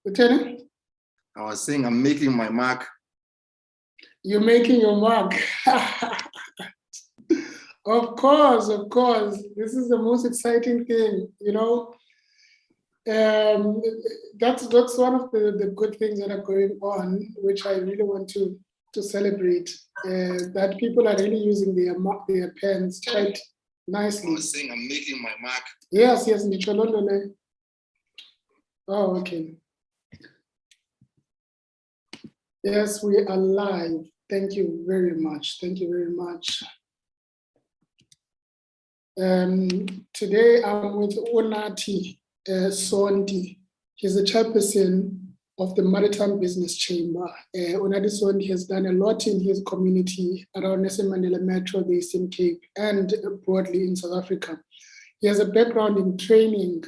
Lieutenant? I was saying I'm making my mark. You're making your mark. Of course. This is the most exciting thing, you know. That's one of the good things that are going on, which I really want to celebrate. That people are really using their pens quite nicely. I was saying I'm making my mark. Yes, Nicholondone. Oh, okay. Yes, we are live. Thank you very much. Thank you very much. Today I'm with Unathi Sonti. He's the chairperson of the Maritime Business Chamber. Unathi Sonti has done a lot in his community around Nelson Mandela Metro, the Eastern Cape, and broadly in South Africa. He has a background in training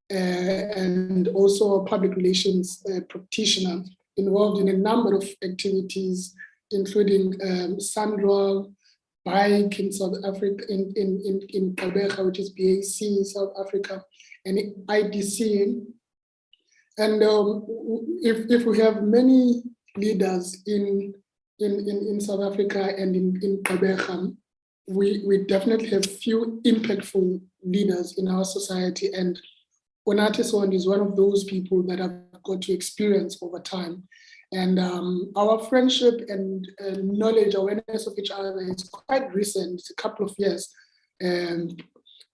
and also a public relations practitioner involved in a number of activities, including SANRAL, BAIC in South Africa, in Gqeberha, which is BAIC in South Africa, and IDC. And if we have many leaders in South Africa and in Gqeberha, we definitely have few impactful leaders in our society. And Unathi Sonti is one of those people that I've got to experience over time. And our friendship and knowledge, awareness of each other is quite recent, it's a couple of years.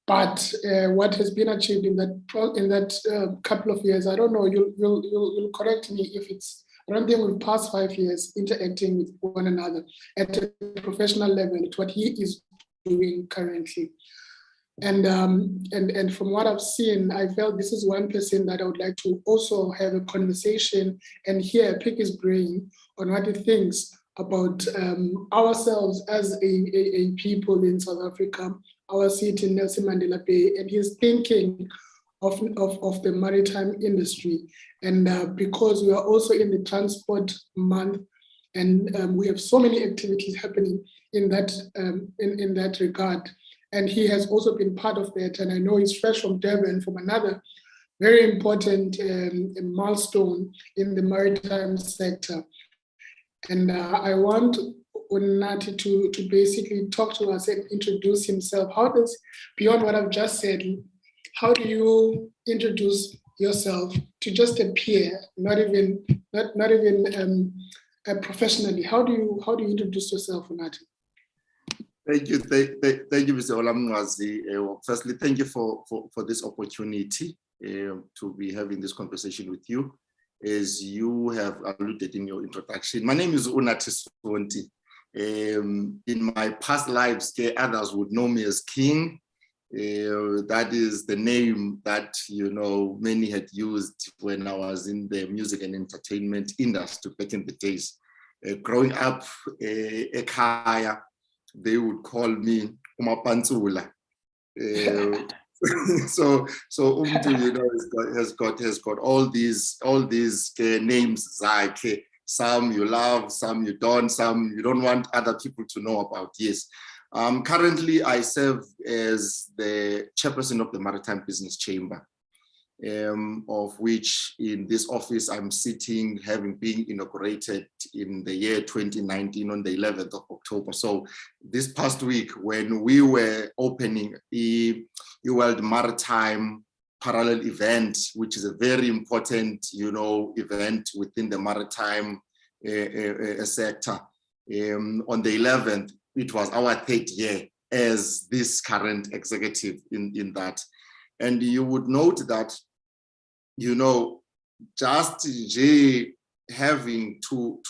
But what has been achieved in that couple of years, I don't know, you'll correct me if it's, I don't think we've passed 5 years interacting with one another at a professional level. It's what he is doing currently. And from what I've seen, I felt this is one person that I would like to also have a conversation and pick his brain on what he thinks about ourselves as a people in South Africa, our city in Nelson Mandela Bay, and his thinking of the maritime industry. And because we are also in the transport month, and we have so many activities happening in that regard. And he has also been part of that. And I know he's fresh from Durban, from another very important milestone in the maritime sector. And I want Unathi to basically talk to us and introduce himself. How does, beyond what I've just said, how do you introduce yourself to just a peer, not even professionally? How do you introduce yourself, Unathi? Thank you, Mr. Mnqwazi. Firstly, thank you for this opportunity to be having this conversation with you. As you have alluded in your introduction, my name is Unathi Sonti. In my past lives, others would know me as King. That is the name that many had used when I was in the music and entertainment industry back in the days. Growing up, Ekaya, they would call me Umapantsula. So has got all these names. Like some you love, some you don't, some you don't want other people to know about. Yes. Currently, I serve as the chairperson of the Maritime Business Chamber, of which in this office I'm sitting, having been inaugurated in the year 2019 on the 11th of October. So this past week, when we were opening the World Maritime Parallel event, which is a very important, event within the maritime sector, on the 11th, it was our 3rd year as this current executive in that. And you would note that, just having to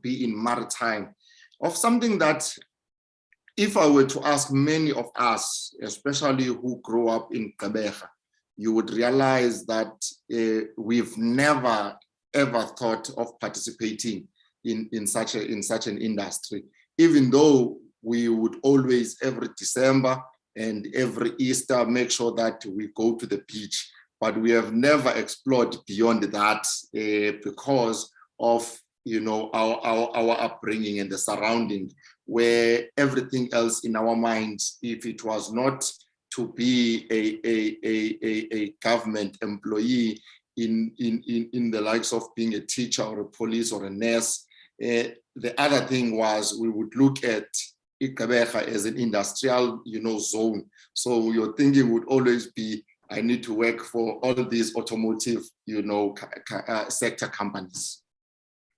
be in maritime, of something that if I were to ask many of us, especially who grew up in Gqeberha, you would realize that we've never ever thought of participating in such an industry, even though we would always every December and every Easter make sure that we go to the beach. But we have never explored beyond that because of our upbringing and the surrounding, where everything else in our minds, if it was not to be a government employee, in the likes of being a teacher or a police or a nurse. The other thing was we would look at Gqeberha as an industrial, zone. So your thinking would always be, I need to work for all these automotive, sector companies.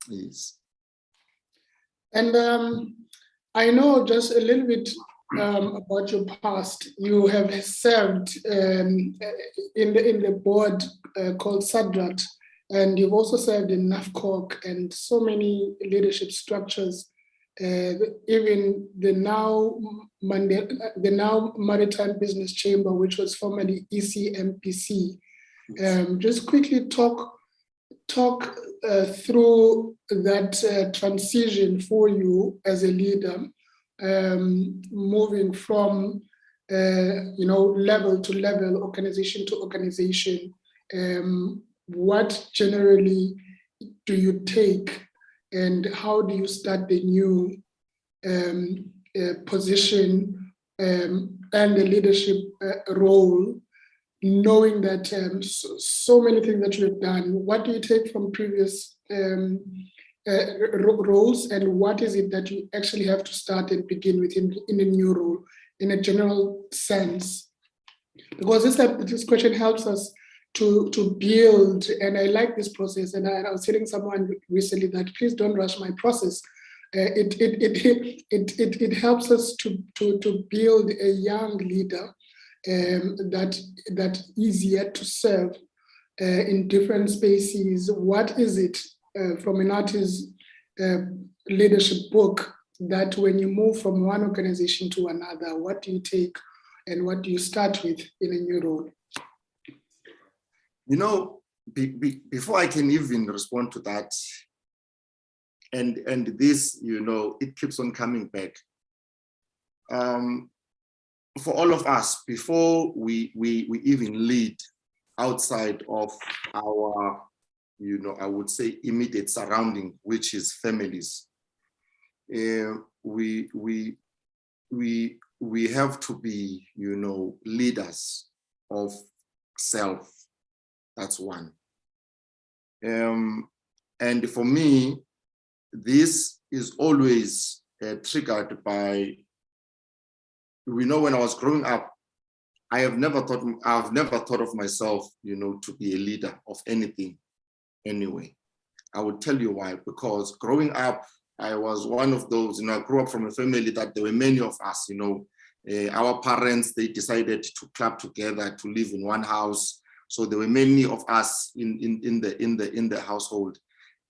Yes. And I know just a little bit about your past. You have served in the board called SADRAT, and you've also served in NAFCOC and so many leadership structures. Even the now Maritime Business Chamber, which was formerly ECMBC. Just quickly talk through that transition for you as a leader, moving from level to level, organization to organization. What generally do you take, and how do you start the new position and the leadership role, knowing that so many things that you have done? What do you take from previous roles, and what is it that you actually have to start and begin with in a new role, in a general sense? Because this question helps us to build, and I like this process. And I was telling someone recently that please don't rush my process. It helps us to build a young leader that is yet to serve in different spaces. What is it from Unathi's leadership book that when you move from one organization to another, what do you take and what do you start with in a new role? Before I can even respond to that, and this, it keeps on coming back. For all of us, before we even lead outside of our, I would say immediate surrounding, which is families, we have to be, leaders of self. That's one. And for me, this is always triggered by, when I was growing up, I've never thought of myself, to be a leader of anything anyway. I would tell you why. Because growing up, I was one of those, I grew up from a family that there were many of us, our parents, they decided to club together to live in one house. So there were many of us in the household,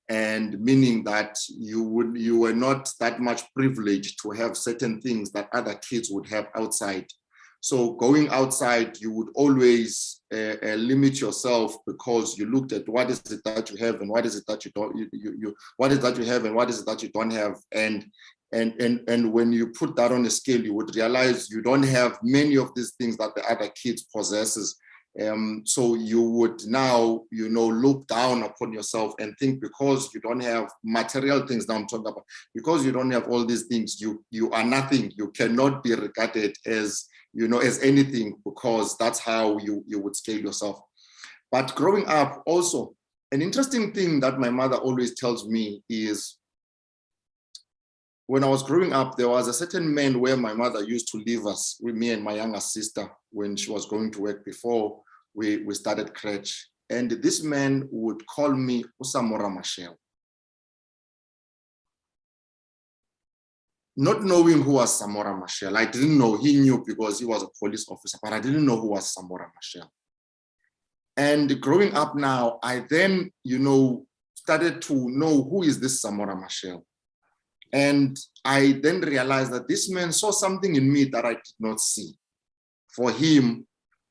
and meaning that you were not that much privileged to have certain things that other kids would have outside. So going outside, you would always limit yourself because you looked at what is it that you have and what is it that you don't. What is that you have and what is it that you don't have, and when you put that on a scale, you would realize you don't have many of these things that the other kids possesses. So you would now, look down upon yourself and think, because you don't have material things that I'm talking about, because you don't have all these things, you are nothing. You cannot be regarded as, as anything, because that's how you would scale yourself. But growing up also, an interesting thing that my mother always tells me is, when I was growing up, there was a certain man where my mother used to leave us, with me and my younger sister, when she was going to work before we started crèche. And this man would call me Usamora Mashel. Not knowing who was Samora Mashel. I didn't know. He knew because he was a police officer, but I didn't know who was Samora Mashel. And growing up now, I then, started to know who is this Samora Mashel. And I then realized that this man saw something in me that I did not see. For him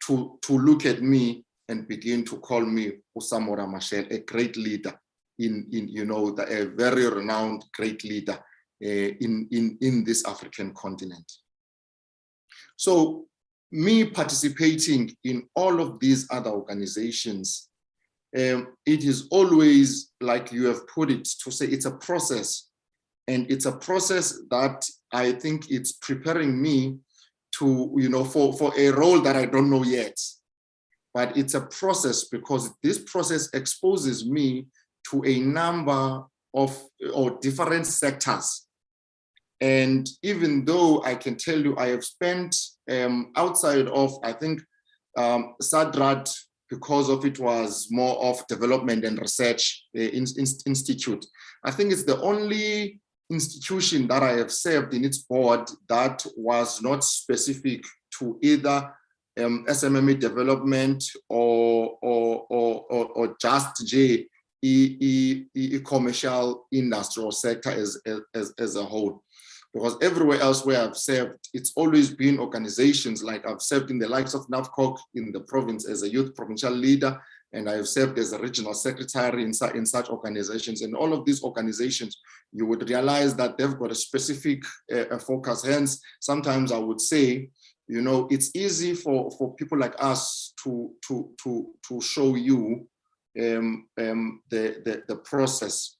to look at me and begin to call me Usamora Mashel, a great leader, a very renowned great leader in this African continent. So me participating in all of these other organizations, it is always, like you have put it, to say it's a process. And it's a process that I think it's preparing me to, for a role that I don't know yet. but it's a process, because this process exposes me to a number of or different sectors. And even though I can tell you I have spent outside of, I think, SADRAT, because of it was more of development and research institute. I think it's the only institution that I have served in its board that was not specific to either SMME development or just commercial industrial sector as a whole. Because everywhere else where I've served, it's always been organizations. Like I've served in the likes of NAFCOC in the province as a youth provincial leader, and I have served as a regional secretary in such organizations. And all of these organizations, you would realize that they've got a specific focus. Hence, sometimes I would say, you know, it's easy for people like us to show you the process,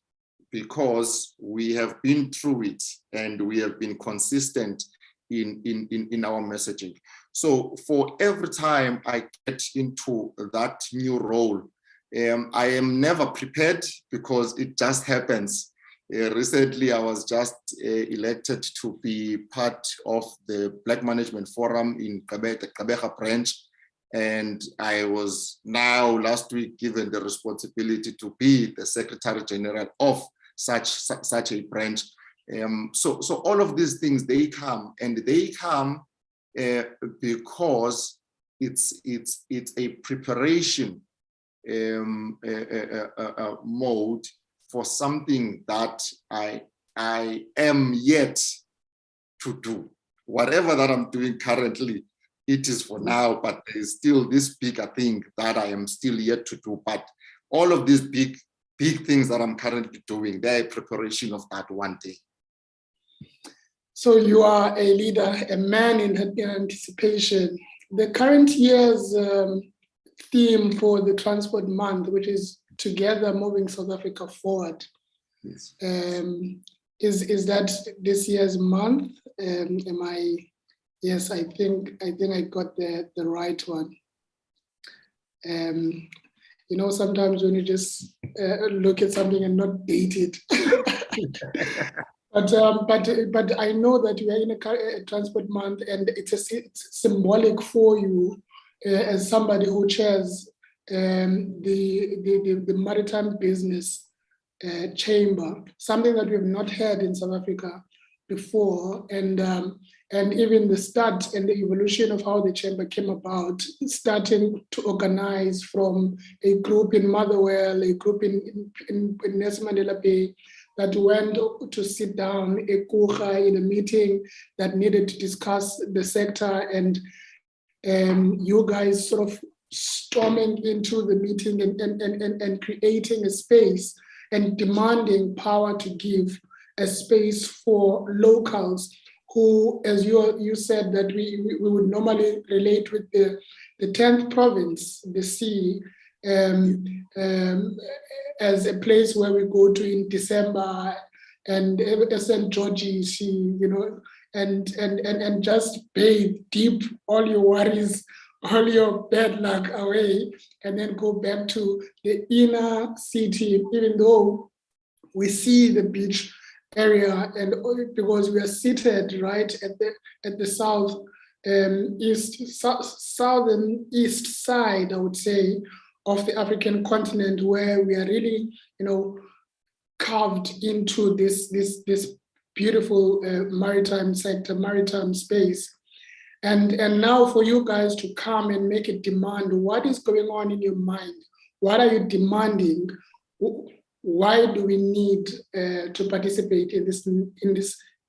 because we have been through it and we have been consistent in our messaging. So for every time I get into that new role, I am never prepared, because it just happens. Recently, I was just elected to be part of the Black Management Forum in Gqeberha branch. And I was now last week given the responsibility to be the Secretary General of such a branch. So all of these things, they come because it's a preparation mode for something that I am yet to do. Whatever that I'm doing currently, it is for now, but there is still this bigger thing that I am still yet to do. But all of these big things that I'm currently doing, they're a preparation of that one day. So you are a leader, a man in anticipation. The current year's theme for the Transport Month, which is Together Moving South Africa Forward, yes. Is that this year's month? Yes, I think I got the right one. You know, sometimes when you just look at something and not date it. But I know that we are in a transport month, and it's symbolic for you as somebody who chairs the Maritime Business Chamber, something that we have not had in South Africa before, and even the start and the evolution of how the chamber came about, starting to organize from a group in Motherwell, a group in Nelson Mandela Bay, that went to sit down in a meeting that needed to discuss the sector, and you guys sort of storming into the meeting and creating a space and demanding power to give a space for locals who, as you said, that we would normally relate with the 10th province, the sea, as a place where we go to in December, and St. George's, you know, and just bathe deep all your worries, all your bad luck away, and then go back to the inner city, even though we see the beach area, and because we are seated right at the southern east side, I would say, of the African continent, where we are really, you know, carved into this beautiful maritime sector, maritime space. And now for you guys to come and make a demand, what is going on in your mind? What are you demanding? Why do we need to participate in this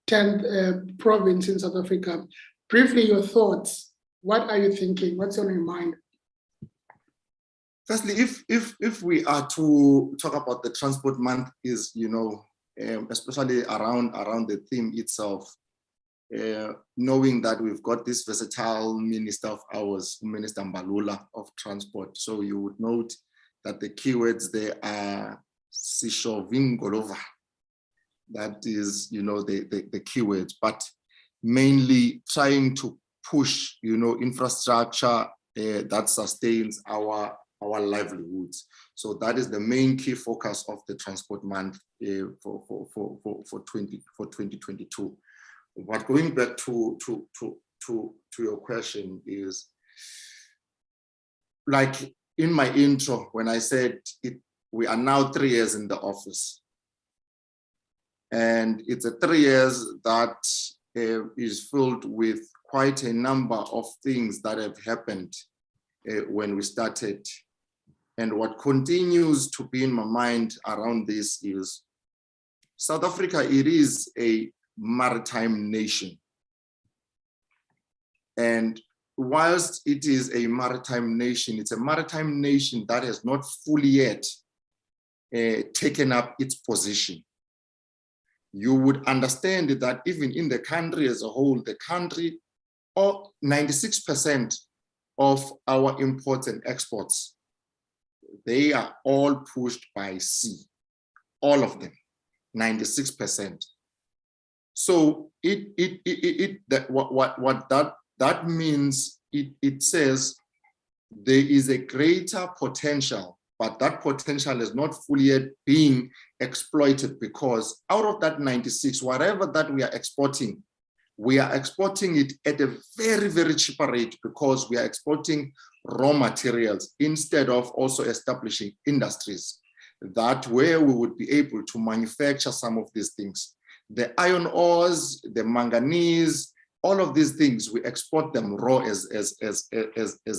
10th province in South Africa? Briefly, your thoughts. What are you thinking? What's on your mind? Firstly, if we are to talk about the Transport Month, is, you know, especially around the theme itself, knowing that we've got this versatile minister of ours, Minister Mbalula of Transport. So you would note that the keywords there are Sishovin Golova. That is, you know, the keywords, but mainly trying to push, you know, infrastructure that sustains our livelihoods. So that is the main key focus of the Transport Month for 2022. But going back to your question is, like in my intro, when I said we are now 3 years in the office, and it's a 3 years that is filled with quite a number of things that have happened when we started. And what continues to be in my mind around this is South Africa, it is a maritime nation. And whilst it is a maritime nation, it's a maritime nation that has not fully yet taken up its position. You would understand that even in the country as a whole, the country, 96% of our imports and exports, they are all pushed by sea, all of them, 96%. So that means it says there is a greater potential, but that potential is not fully yet being exploited, because out of that 96, whatever that we are exporting it at a very, very cheaper rate, because we are exporting raw materials instead of also establishing industries that where we would be able to manufacture some of these things. The iron ores, the manganese, all of these things, we export them raw as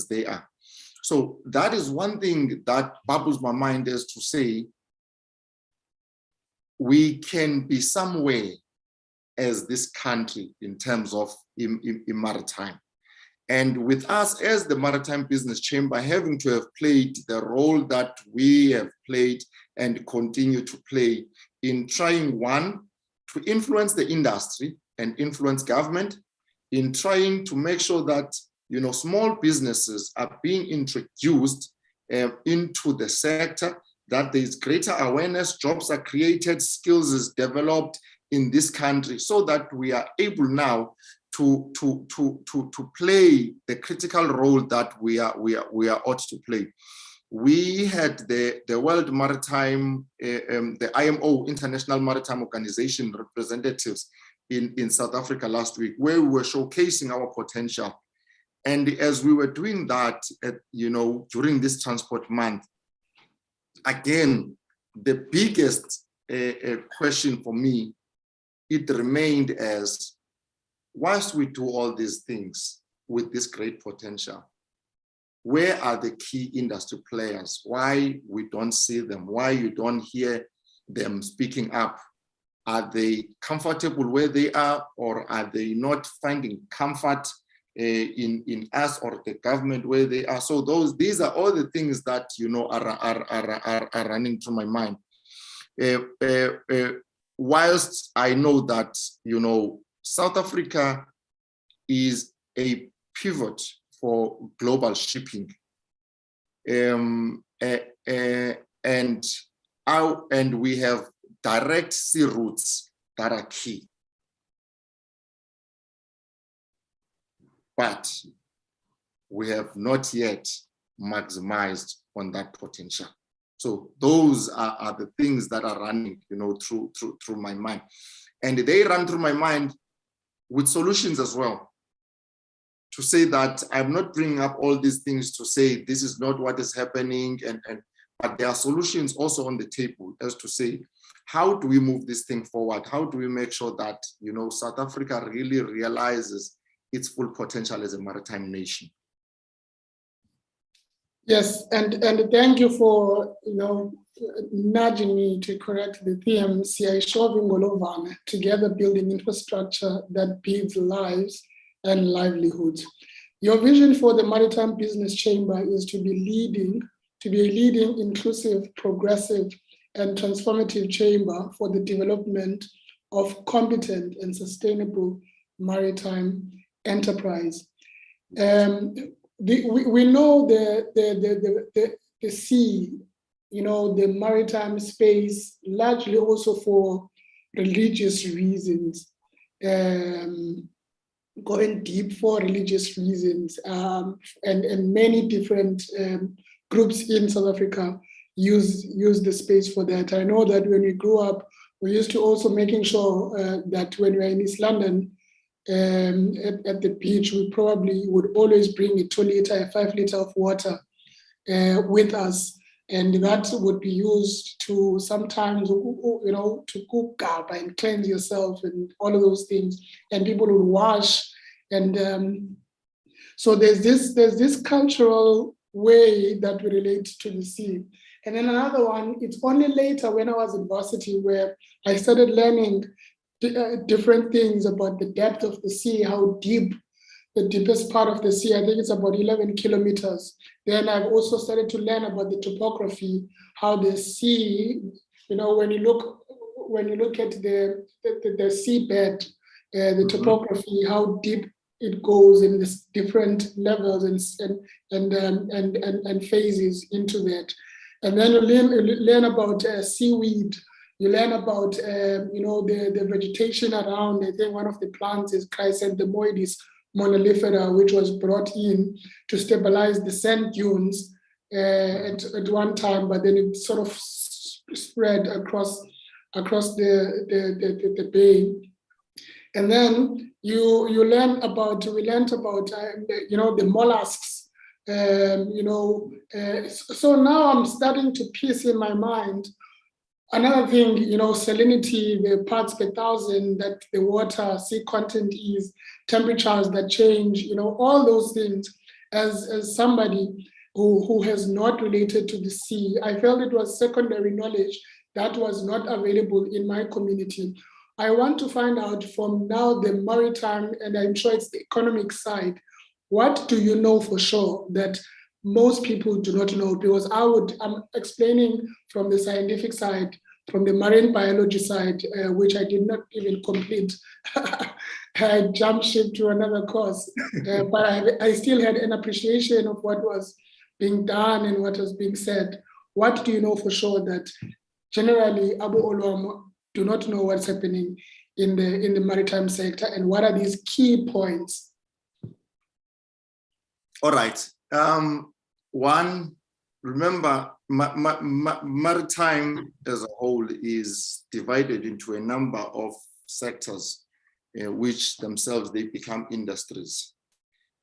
they are. So that is one thing that bubbles my mind, is to say we can be somewhere as this country in terms of in maritime. And with us as the Maritime Business Chamber having to have played the role that we have played and continue to play in trying, one, to influence the industry and influence government, in trying to make sure that small businesses are being introduced into the sector, that there is greater awareness, jobs are created, skills is developed in this country, so that we are able now to play the critical role that we are ought to play. We had the World Maritime, the IMO, International Maritime Organization representatives in South Africa last week, where we were showcasing our potential. And as we were doing that, during this Transport Month, again, the biggest question for me, it remained as, whilst we do all these things with this great potential, where are the key industry players? Why we don't see them? Why you don't hear them speaking up? Are they comfortable where they are, or are they not finding comfort in us or the government where they are? So these are all the things that are running through my mind. Whilst I know that South Africa is a pivot for global shipping, and we have direct sea routes that are key. But we have not yet maximized on that potential. So those are the things that are running, through my mind. And they run through my mind with solutions as well. To say that I'm not bringing up all these things to say this is not what is happening, but there are solutions also on the table, as to say, how do we move this thing forward? How do we make sure that South Africa really realizes its full potential as a maritime nation? Yes, and thank you for nudging me to correct the theme. Olwam, together building infrastructure that builds lives and livelihoods. Your vision for the Maritime Business Chamber is to be a leading, inclusive, progressive, and transformative chamber for the development of competent and sustainable maritime enterprise. We know the sea, the maritime space, largely also for religious reasons. going deep for religious reasons, and many different groups in South Africa use the space for that. I know that when we grew up, we used to also making sure that when we were in East London, at the beach, we probably would always bring a 2-liter, a 5-liter of water with us. And that would be used to sometimes, to cook up and cleanse yourself and all of those things. And people would wash. And so there's this cultural way that we relate to the sea. And then another one, it's only later when I was in varsity where I started learning different things about the depth of the sea, how deep the deepest part of the sea, I think it's about 11 kilometers. Then I've also started to learn about the topography, how the sea, when you look at the seabed, the topography, how deep it goes in this different levels and phases into that. And then you learn about seaweed. You learn about the vegetation around. I think one of the plants is Chrysanthemumidis monolifera, which was brought in to stabilize the sand dunes at one time, but then it sort of spread across the bay. And then we learned about the mollusks. So now I'm starting to piece in my mind. Another thing, salinity, the parts per thousand that the water sea content is, temperatures that change, all those things. As somebody who has not related to the sea, I felt it was secondary knowledge that was not available in my community. I want to find out from now the maritime, and I'm sure it's the economic side, what do you know for sure that most people do not know? Because I'm explaining from the scientific side, from the marine biology side, which I did not even complete. I jumped ship to another course, but I still had an appreciation of what was being done and what was being said. What do you know for sure that generally Abu Olwam do not know what's happening in the maritime sector, and what are these key points? All right. One, remember, maritime as a whole is divided into a number of sectors, which themselves, they become industries.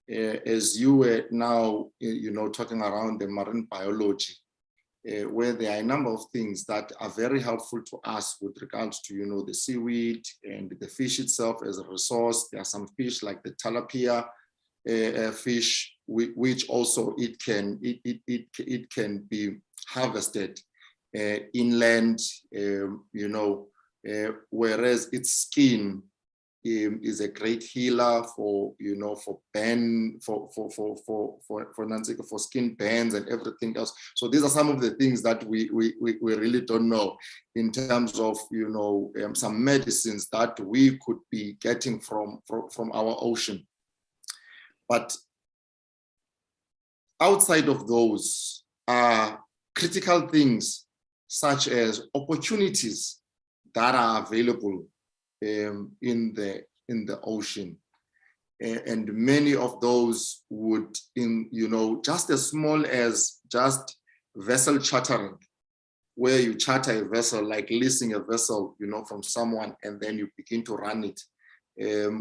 As you were now, talking around the marine biology, where there are a number of things that are very helpful to us with regards to, the seaweed and the fish itself as a resource. There are some fish like the tilapia fish, which also it can be harvested inland, whereas its skin is a great healer for skin burns and everything else. So these are some of the things that we really don't know in terms of some medicines that we could be getting from our ocean. But outside of those are critical things such as opportunities that are available in the ocean, and many of those would, just as small as just vessel chartering, where you charter a vessel, like leasing a vessel, from someone, and then you begin to run it,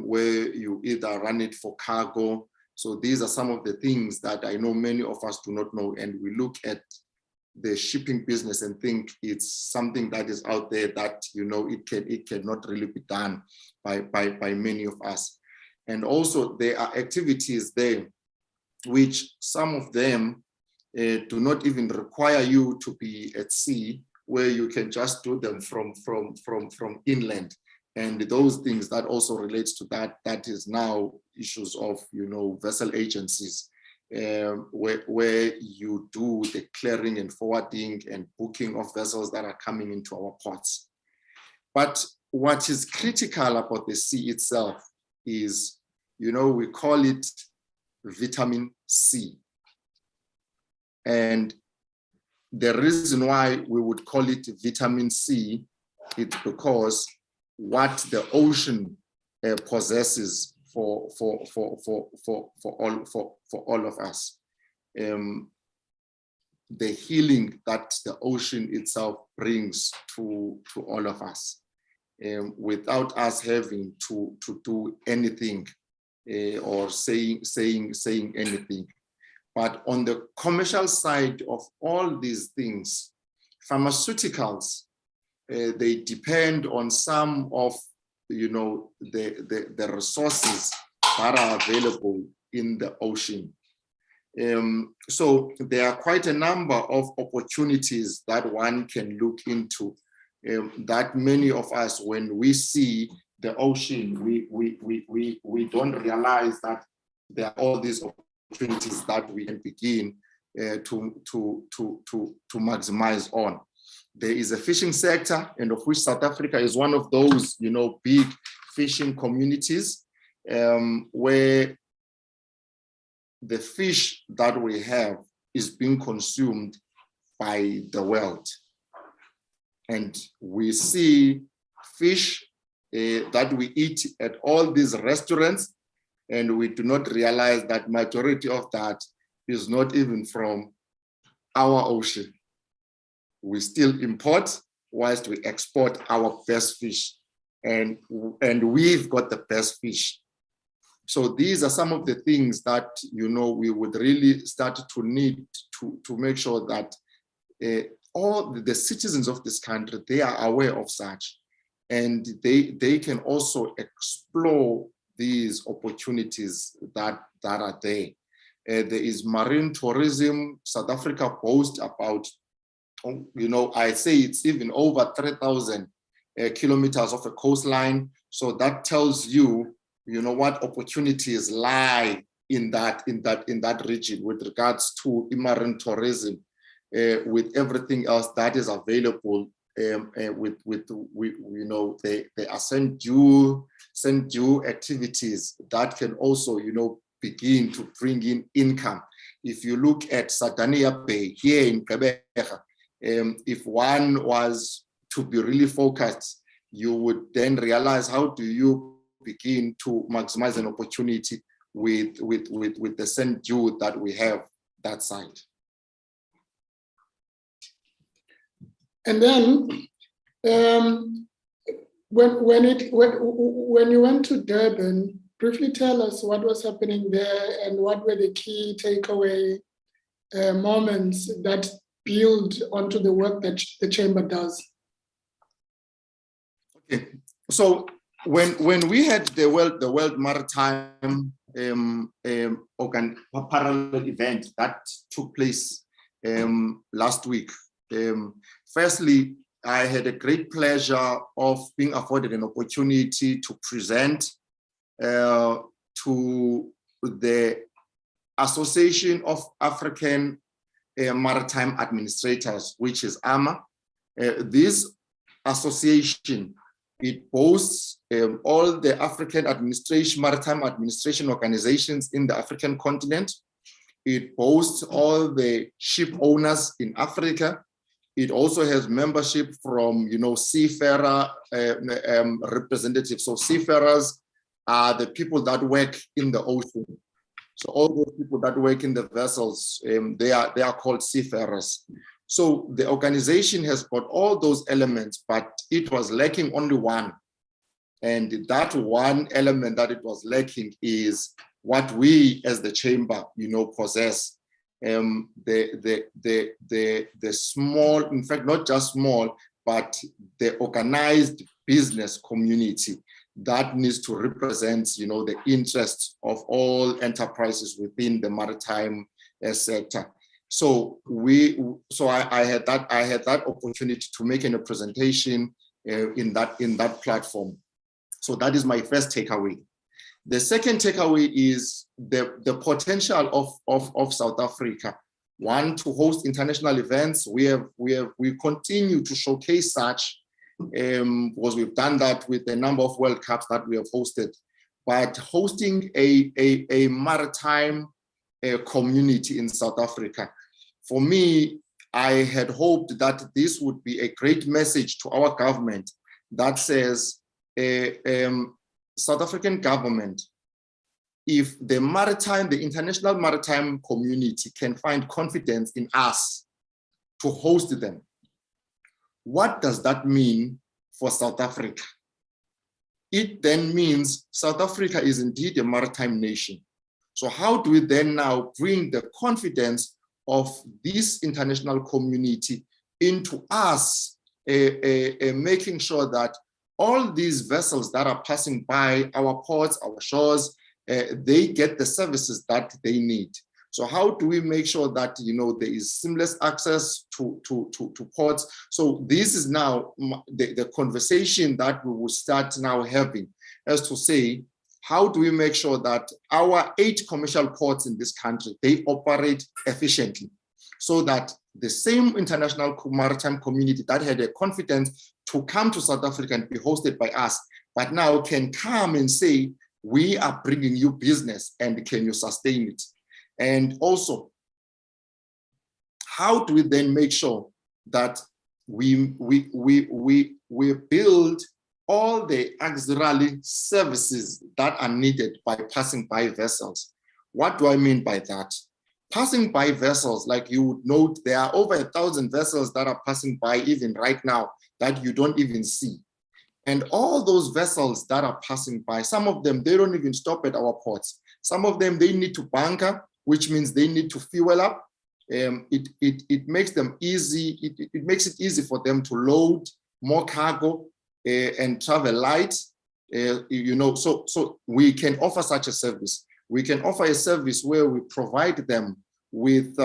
where you either run it for cargo. So these are some of the things that I know many of us do not know, and we look at the shipping business and think it's something that is out there that it cannot really be done by many of us. And also there are activities there which some of them do not even require you to be at sea, where you can just do them from inland. And those things that also relates to that is now issues of vessel agencies, where you do the clearing and forwarding and booking of vessels that are coming into our ports. But what is critical about the sea itself is, we call it vitamin C. And the reason why we would call it vitamin C, it's because what the ocean possesses for all of us. The healing that the ocean itself brings to all of us, without us having to do anything or saying anything. But on the commercial side of all these things, pharmaceuticals, they depend on some of the resources that are available in the ocean. So there are quite a number of opportunities that one can look into, that many of us, when we see the ocean, we don't realize that there are all these opportunities that we can begin to maximize on. There is a fishing sector, and of which South Africa is one of those, big fishing communities, where the fish that we have is being consumed by the world. And we see fish that we eat at all these restaurants, and we do not realize that majority of that is not even from our ocean. We still import whilst we export our best fish, and we've got the best fish. So these are some of the things that we would really start to need to make sure that all the citizens of this country, they are aware of such, and they can also explore these opportunities that are there. There is marine tourism. South Africa boasts about, I say it's even over 3,000 kilometers of a coastline. So that tells you, what opportunities lie in that region with regards to marine tourism, with everything else that is available, with the St. Due activities that can also, begin to bring in income. If you look at Sadania Bay here in Gqeberha, if one was to be really focused, you would then realize, how do you begin to maximize an opportunity with the St. Due that we have that side. And then when you went to Durban, briefly tell us what was happening there and what were the key takeaway moments that build onto the work that the Chamber does. Okay, so when we had the World Maritime parallel event that took place last week, firstly, I had a great pleasure of being afforded an opportunity to present to the Association of African Maritime Administrators, which is AMA. This association, it boasts all the African maritime administration organizations in the African continent. It boasts all the ship owners in Africa. It also has membership from, seafarer representatives. So seafarers are the people that work in the ocean. So all those people that work in the vessels, they are called seafarers. So the organization has got all those elements, but it was lacking only one. And that one element that it was lacking is what we as the chamber, possess. The small, in fact, not just small, but the organized business community that needs to represent, the interests of all enterprises within the maritime sector. So I had that opportunity to make a presentation in that platform. So that is my first takeaway. The second takeaway is the potential of South Africa. One, to host international events. We continue to showcase such, because we've done that with a number of World Cups that we have hosted. But hosting a maritime community in South Africa, for me, I had hoped that this would be a great message to our government that says, South African government, if the international maritime community can find confidence in us to host them, what does that mean for South Africa? It then means South Africa is indeed a maritime nation. So how do we then now bring the confidence of this international community into us, making sure that all these vessels that are passing by our ports, our shores, they get the services that they need? So how do we make sure that, you know, there is seamless access to ports? So this is now the conversation that we will start now having, as to say, how do we make sure that our 8 commercial ports in this country, they operate efficiently, so that the same international maritime community that had a confidence to come to South Africa and be hosted by us, but now can come and say, we are bringing you business and can you sustain it? And also, how do we then make sure that we build all the auxiliary services that are needed by passing by vessels? What do I mean by that? Passing by vessels, like you would note, there are over 1,000 vessels that are passing by even right now that you don't even see. And all those vessels that are passing by, some of them, they don't even stop at our ports. Some of them, they need to bunker, which means they need to fuel up. It makes them easy. It makes it easy for them to load more cargo and travel light. You know, so we can offer such a service. We can offer a service where we provide them with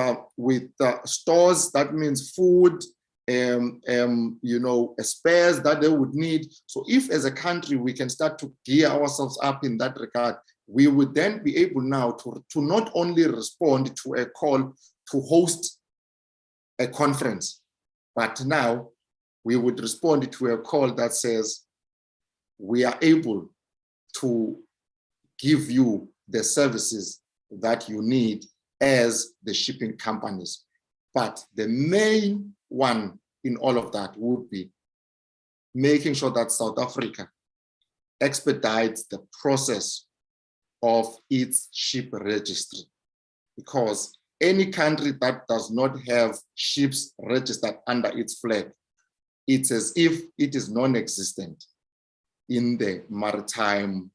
stores. That means food, you know, spares that they would need. So if as a country we can start to gear ourselves up in that regard, we would then be able now to not only respond to a call to host a conference, but now we would respond to a call that says, we are able to give you the services that you need as the shipping companies. But the main one in all of that would be making sure that South Africa expedites the process of its ship registry, because any country that does not have ships registered under its flag, it's as if it is non-existent in the maritime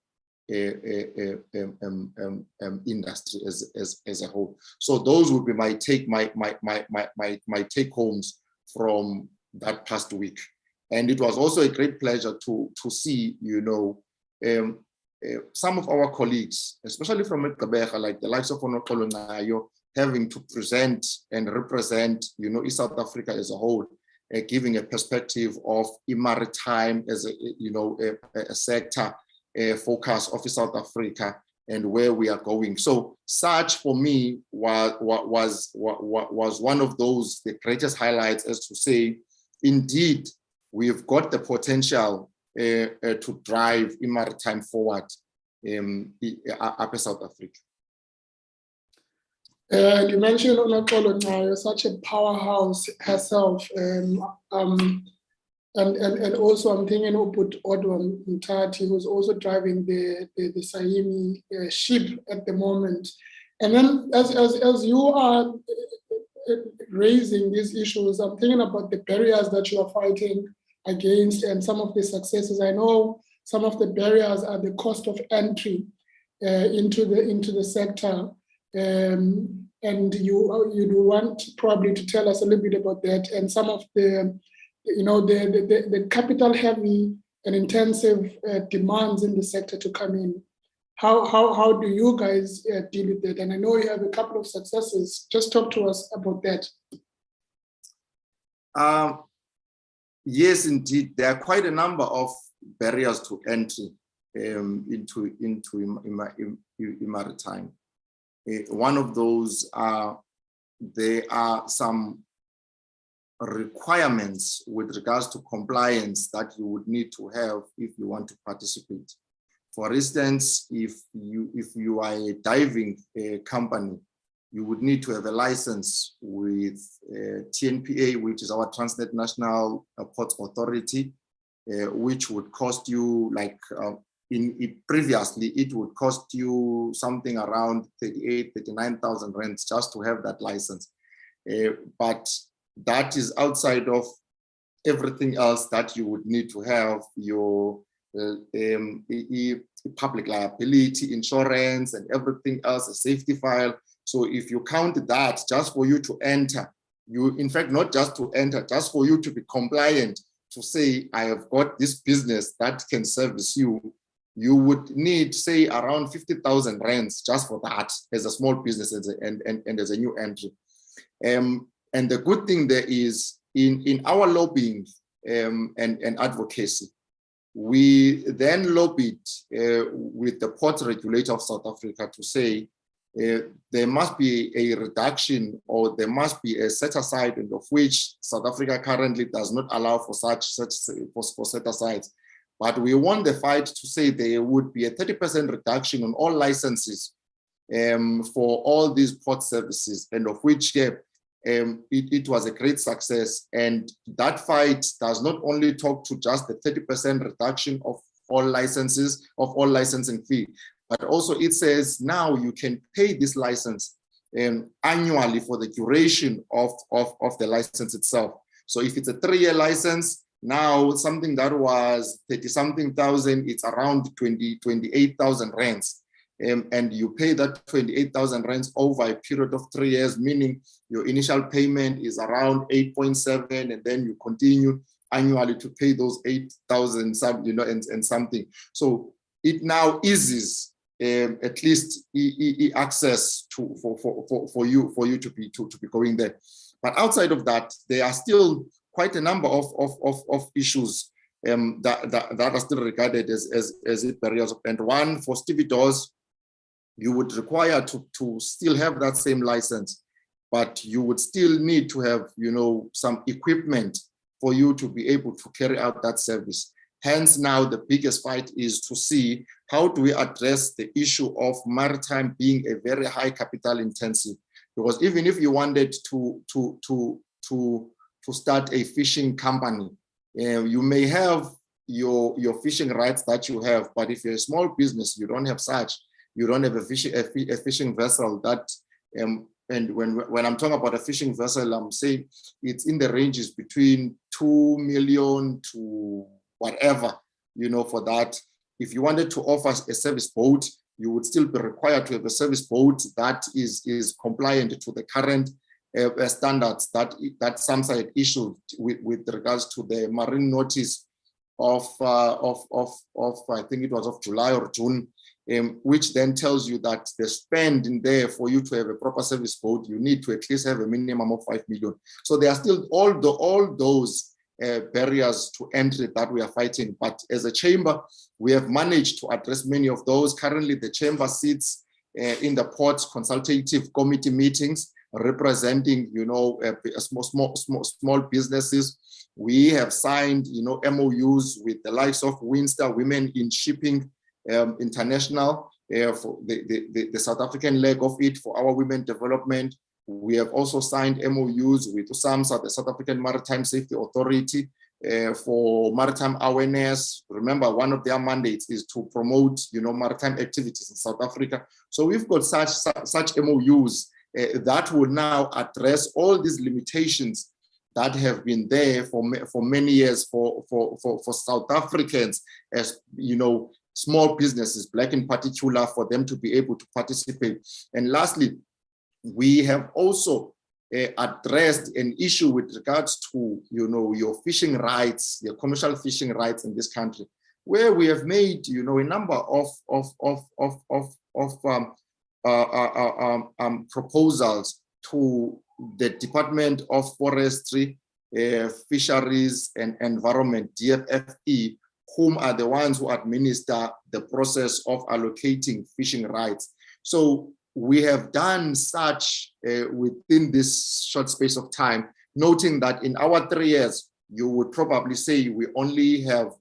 industry as a whole. So those would be my take homes from that past week. And it was also a great pleasure to see, you know, some of our colleagues, especially from Gqeberha, like the likes of Unathi, having to present and represent, you know, South Africa as a whole, giving a perspective of maritime as a, you know, a sector focus of South Africa and where we are going. So such for me was one of those, the greatest highlights, as to say, indeed, we've got the potential to drive maritime forward up in South Africa. You mentioned Unathi now, such a powerhouse herself, and also I'm thinking about Olwam Mtati, who's also driving the Saimi ship at the moment. And then as you are raising these issues, I'm thinking about the barriers that you are fighting against and some of the successes. I know some of the barriers are the cost of entry into the sector. And you want probably to tell us a little bit about that and some of the, you know, the capital heavy and intensive demands in the sector to come in. How do you guys deal with that? And I know you have a couple of successes. Just talk to us about that. Yes, indeed, there are quite a number of barriers to entry into maritime. One of those are, there are some requirements with regards to compliance that you would need to have if you want to participate. For instance, if you are a diving company, you would need to have a license with TNPA, which is our Transnet National Ports Authority, which would cost you like previously, it would cost you something around 39,000 rands just to have that license. But that is outside of everything else that you would need to have, your public liability insurance and everything else, a safety file. So if you count that, just for you to enter, in fact, not just to enter, just for you to be compliant, to say, I have got this business that can service you, you would need, say, around 50,000 rands just for that as a small business and as a new entry. And the good thing there is, in our lobbying and advocacy, we then lobbied with the port regulator of South Africa to say there must be a reduction, or there must be a set aside, and of which South Africa currently does not allow for such set asides. But we won the fight to say there would be a 30% reduction on all licenses for all these port services, and of which it was a great success. And that fight does not only talk to just the 30% reduction of all licenses, of all licensing fee, but also it says now you can pay this license annually for the duration of the license itself. So if it's a 3-year license, now something that was 30-something thousand, it's around 28,000 rands. And you pay that 28,000 rands over a period of 3 years, meaning your initial payment is around 8.7, and then you continue annually to pay those 8,000, and something. So it now eases at least access to for you to be going there. But outside of that, there are still quite a number of issues that are still regarded as barriers. And one, for stevedores, you would require to still have that same license, but you would still need to have, some equipment for you to be able to carry out that service. Hence, now the biggest fight is to see how do we address the issue of maritime being a very high capital intensive. Because even if you wanted to start a fishing company, you may have your fishing rights that you have, but if you're a small business, you don't have such. You don't have a fishing vessel that, and when I'm talking about a fishing vessel, I'm saying it's in the ranges between 2 million to whatever, for that. If you wanted to offer a service boat, you would still be required to have a service boat that is compliant to the current standards that SAMSA had issued with regards to the marine notice of I think it was of July or June, which then tells you that the spend in there for you to have a proper service boat, you need to at least have a minimum of 5 million. So there are still all those barriers to entry that we are fighting. But as a chamber, we have managed to address many of those. Currently, the chamber sits in the port consultative committee meetings, representing, small businesses. We have signed, MOUs with the likes of Winster, Women in Shipping International, for the South African leg of it, for our women development. We have also signed MOUs with SAMSA, the South African Maritime Safety Authority, for maritime awareness. Remember, one of their mandates is to promote, maritime activities in South Africa. So we've got such MOUs that will now address all these limitations that have been there for many years for South Africans, as small businesses, Black in particular, for them to be able to participate. And lastly, we have also addressed an issue with regards to your fishing rights, your commercial fishing rights in this country, where we have made a number of proposals to the Department of Forestry, Fisheries and Environment, DFFE, whom are the ones who administer the process of allocating fishing rights. So we have done such within this short space of time, noting that in our 3 years, you would probably say we only have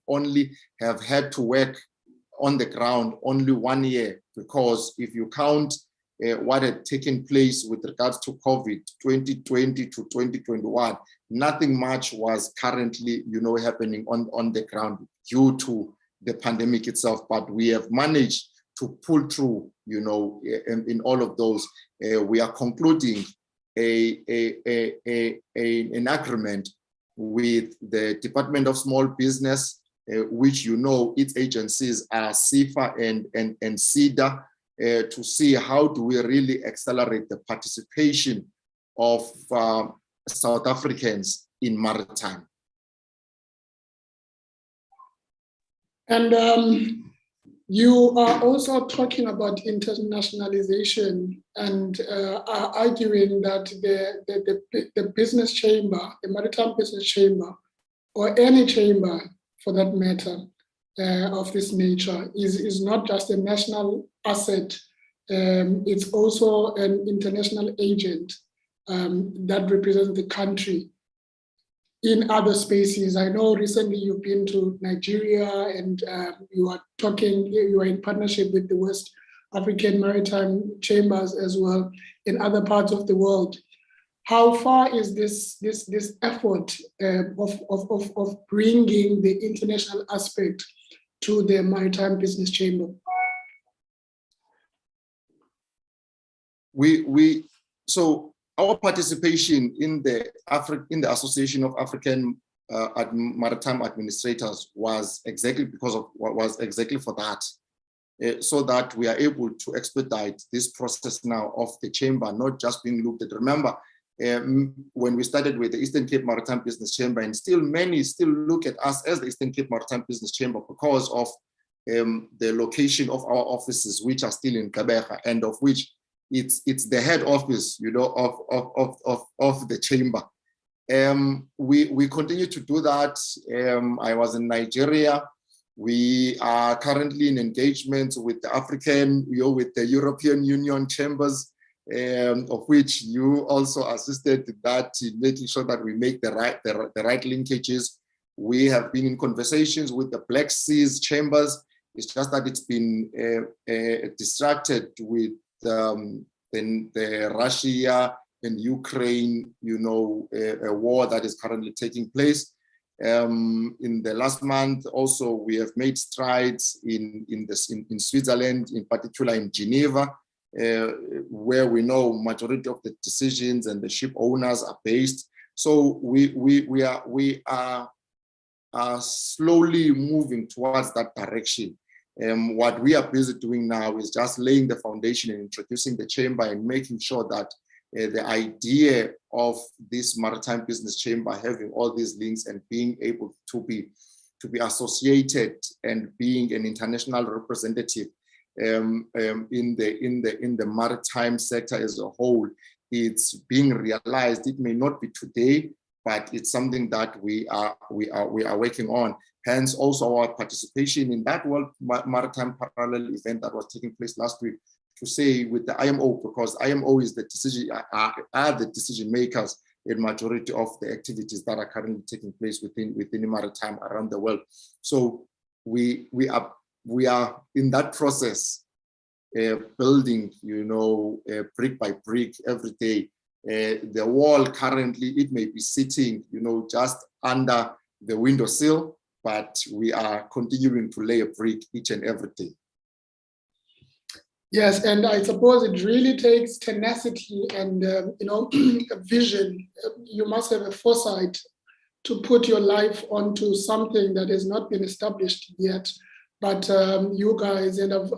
had to work on the ground only 1 year, because if you count what had taken place with regards to COVID 2020 to 2021, nothing much was currently happening on the ground due to the pandemic itself, but we have managed to pull through, you know, in all of those. We are concluding an agreement with the Department of Small Business, which, you know, its agencies are SIFA and SEDA, to see how do we really accelerate the participation of South Africans in maritime. And you are also talking about internationalization and are arguing that the business chamber, the maritime business chamber, or any chamber for that matter of this nature is not just a national asset, it's also an international agent that represents the country in other spaces. I know recently you've been to Nigeria and you are in partnership with the West African Maritime Chambers as well in other parts of the world. How far is this effort of bringing the international aspect to the Maritime Business Chamber? So our participation in the Association of African Maritime Administrators was exactly for that, so that we are able to expedite this process now of the chamber not just being looked at. Remember, when we started with the Eastern Cape Maritime Business Chamber, and many still look at us as the Eastern Cape Maritime Business Chamber because of the location of our offices, which are still in Gqeberha, and of which it's the head office, you know, of the chamber. We continue to do that. I was in Nigeria. We are currently in engagement with the African, with the European Union chambers, of which you also assisted in that, in making sure that we make the right linkages. We have been in conversations with the Black Seas chambers. It's just that it's been distracted with the Russia and Ukraine, you know, a war that is currently taking place. In the last month, also, we have made strides in Switzerland, in particular in Geneva, where we know majority of the decisions and the ship owners are based. So we are slowly moving towards that direction. What we are busy doing now is just laying the foundation and introducing the chamber and making sure that the idea of this maritime business chamber having all these links and being able to be associated and being an international representative in the maritime sector as a whole, it's being realized. It may not be today, but it's something that we are working on. Hence, also our participation in that World Maritime Parallel event that was taking place last week, to say with the IMO, because IMO is the decision makers in majority of the activities that are currently taking place within the maritime around the world. So we are in that process, building, you know, brick by brick every day. The wall currently, it may be sitting, you know, just under the windowsill, but we are continuing to lay a brick each and every day. Yes, and I suppose it really takes tenacity and you know, a vision. You must have a foresight to put your life onto something that has not been established yet. But you guys, and I've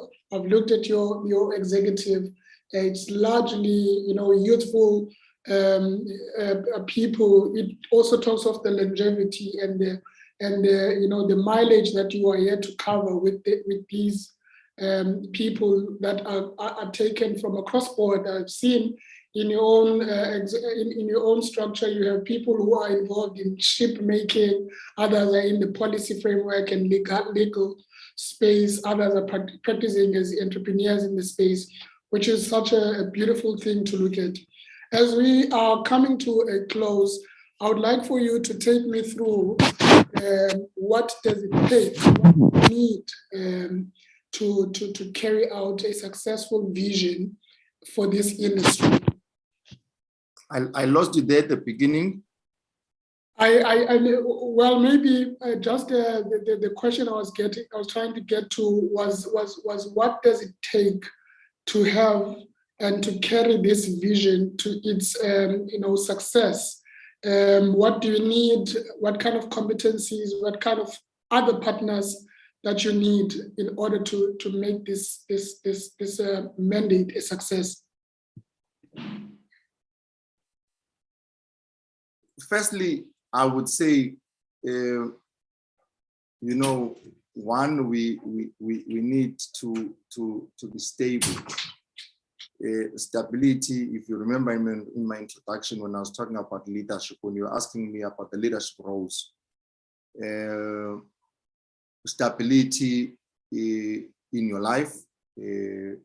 looked at your executive. It's largely, you know, youthful people. It also talks of the longevity and the you know, the mileage that you are here to cover with these people that are taken from across board. I've seen in your own structure, you have people who are involved in ship making, others are in the policy framework and legal space, others are practicing as entrepreneurs in the space, which is such a beautiful thing to look at. As we are coming to a close, I would like for you to take me through what does it take, what do you need to carry out a successful vision for this industry. I lost you there at the beginning. Well, maybe just the question I was trying to get to was what does it take to have and to carry this vision to its success? What do you need? What kind of competencies? What kind of other partners that you need in order to make this mandate a success? Firstly, I would say, one, we need to be stable. Stability, if you remember in my introduction when I was talking about leadership, when you were asking me about the leadership roles, stability in your life, if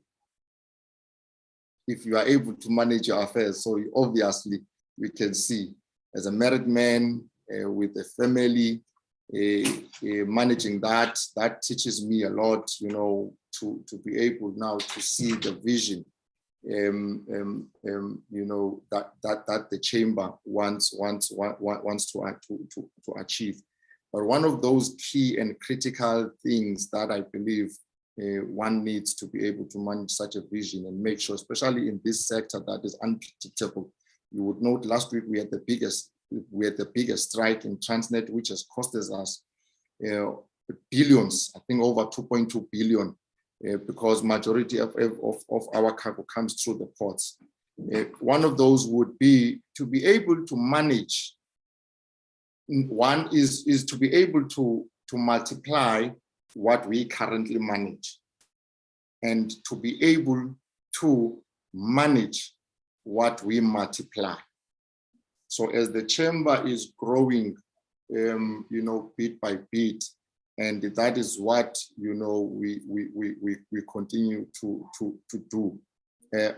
you are able to manage your affairs. So obviously, we can see as a married man with a family, managing that teaches me a lot, to be able now to see the vision, that the chamber wants to achieve. But one of those key and critical things that I believe one needs to be able to manage such a vision and make sure, especially in this sector that is unpredictable. You would note last week we had the biggest strike in Transnet, which has costed us billions, I think over 2.2 billion, because majority of our cargo comes through the ports. One of those would be to be able to manage. One is to be able to multiply what we currently manage, and to be able to manage what we multiply. So as the chamber is growing, bit by bit, and that is what we continue to do,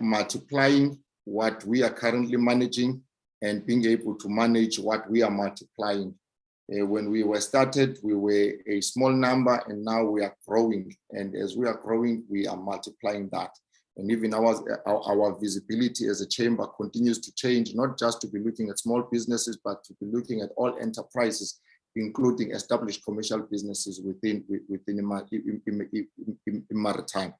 multiplying what we are currently managing and being able to manage what we are multiplying. When we were started, we were a small number, and now we are growing. And as we are growing, we are multiplying that. And even our visibility as a chamber continues to change, not just to be looking at small businesses, but to be looking at all enterprises, including established commercial businesses within Maritime.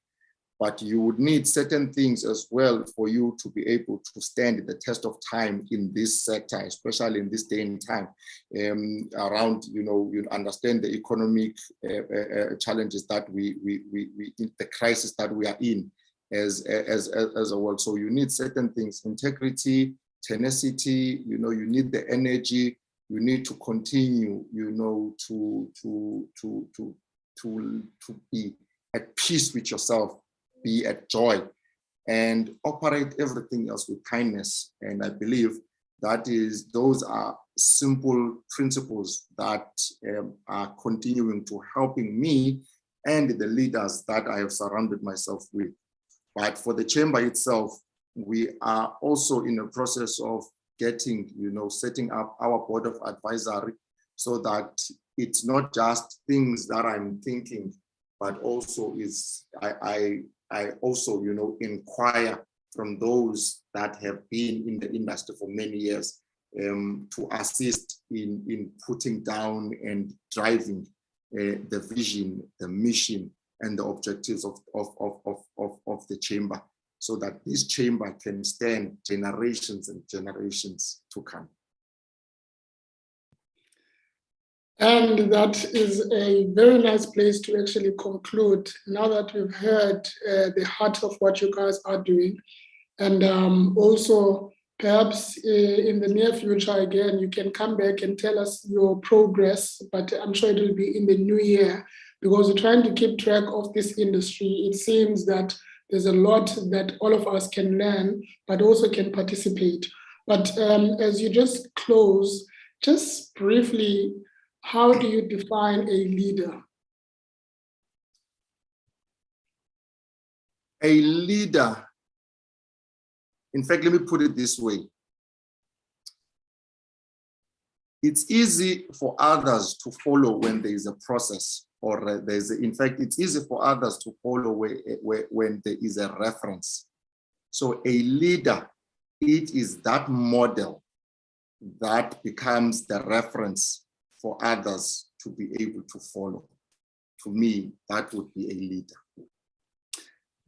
But you would need certain things as well for you to be able to stand the test of time in this sector, especially in this day and time, around, you understand the economic challenges that the crisis that we are in as a world. So you need certain things: integrity, tenacity, you need the energy, you need to continue, to be at peace with yourself, be at joy, and operate everything else with kindness. And I believe those are simple principles that are continuing to helping me and the leaders that I have surrounded myself with. But for the chamber itself, we are also in a process of setting up our board of advisory, so that it's not just things that I'm thinking, but also I also, inquire from those that have been in the industry for many years, to assist in putting down and driving the vision, the mission, and the objectives of the chamber, so that this chamber can stand generations and generations to come. And that is a very nice place to actually conclude, now that we've heard the heart of what you guys are doing. And also, perhaps in the near future, again, you can come back and tell us your progress, but I'm sure it will be in the new year, because we're trying to keep track of this industry. It seems that there's a lot that all of us can learn, but also can participate. But as you just close, just briefly, how do you define a leader? A leader, in fact, let me put it this way. It's easy for others to follow when there is a process, or in fact, it's easy for others to follow when there is a reference. So a leader, it is that model that becomes the reference for others to be able to follow. To me, that would be a leader.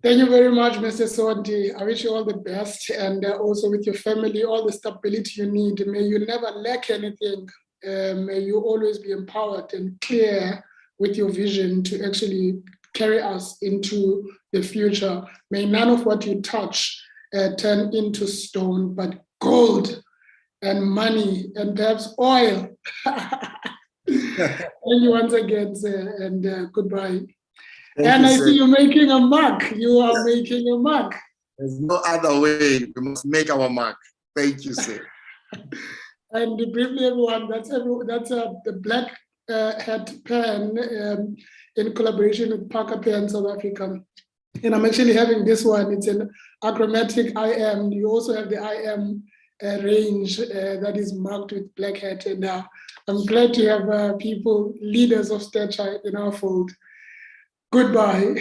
Thank you very much, Mr. Sonti. I wish you all the best, and also with your family, all the stability you need. May you never lack anything. May you always be empowered and clear with your vision to actually carry us into the future. May none of what you touch turn into stone, but gold and money and perhaps oil. Thank you once again, sir, and goodbye. And I see you're making a mark. You are making a mark. There's no other way. We must make our mark. Thank you, sir. And briefly, everyone, that's the black hat pen in collaboration with Parker Pen South Africa. And I'm actually having this one. It's an achromatic IM. You also have the IM range that is marked with black hat. And I'm glad to have people, leaders of stature in our fold. Goodbye.